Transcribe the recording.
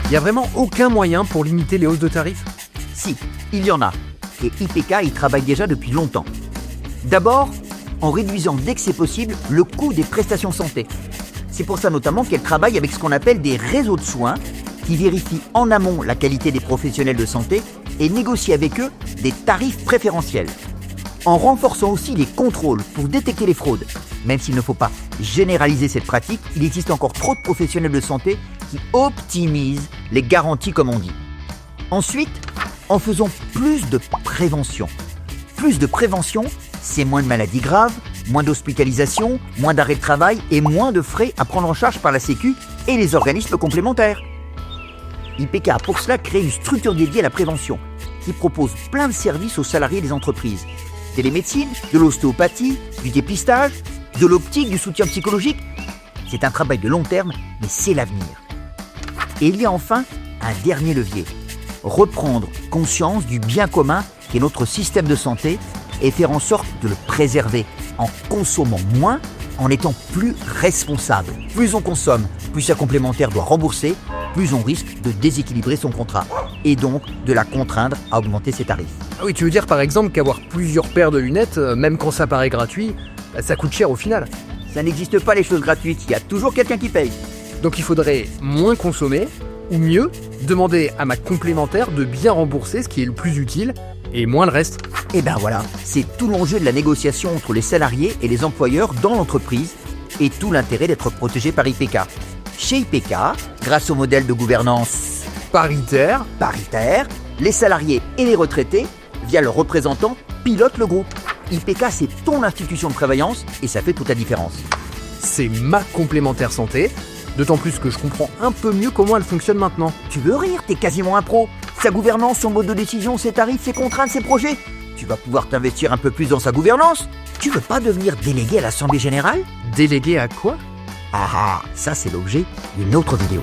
Il n'y a vraiment aucun moyen pour limiter les hausses de tarifs? Si, il y en a. Et IPK y travaille déjà depuis longtemps. D'abord, en réduisant dès que c'est possible le coût des prestations santé. C'est pour ça notamment qu'elle travaille avec ce qu'on appelle des réseaux de soins qui vérifient en amont la qualité des professionnels de santé et négocient avec eux des tarifs préférentiels. En renforçant aussi les contrôles pour détecter les fraudes. Même s'il ne faut pas généraliser cette pratique, il existe encore trop de professionnels de santé qui optimisent les garanties comme on dit. Ensuite, en faisant plus de prévention. Plus de prévention, c'est moins de maladies graves, moins d'hospitalisation, moins d'arrêt de travail et moins de frais à prendre en charge par la Sécu et les organismes complémentaires. IPK a pour cela créé une structure dédiée à la prévention qui propose plein de services aux salariés des entreprises. Télémédecine, de l'ostéopathie, du dépistage, de l'optique, du soutien psychologique. C'est un travail de long terme, mais c'est l'avenir. Et il y a enfin un dernier levier. Reprendre conscience du bien commun qu'est notre système de santé et faire en sorte de le préserver en consommant moins, en étant plus responsable. Plus on consomme, plus sa complémentaire doit rembourser, plus on risque de déséquilibrer son contrat et donc de la contraindre à augmenter ses tarifs. Ah oui, tu veux dire par exemple qu'avoir plusieurs paires de lunettes, même quand ça paraît gratuit, ça coûte cher au final. Ça n'existe pas les choses gratuites, il y a toujours quelqu'un qui paye. Donc il faudrait moins consommer, ou mieux, demander à ma complémentaire de bien rembourser ce qui est le plus utile, et moins le reste. Et ben voilà, c'est tout l'enjeu de la négociation entre les salariés et les employeurs dans l'entreprise, et tout l'intérêt d'être protégé par IPK. Chez IPK, grâce au modèle de gouvernance Paritaire, les salariés et les retraités, via leurs représentants, pilotent le groupe. IPK, c'est ton institution de prévoyance et ça fait toute la différence. c'est ma complémentaire santé, d'autant plus que je comprends un peu mieux comment elle fonctionne maintenant. Tu veux rire, t'es quasiment un pro. Sa gouvernance, son mode de décision, ses tarifs, ses contraintes, ses projets. Tu vas pouvoir t'investir un peu plus dans sa gouvernance. Tu veux pas devenir délégué à l'Assemblée Générale? Délégué à quoi? Ah, ça c'est l'objet d'une autre vidéo.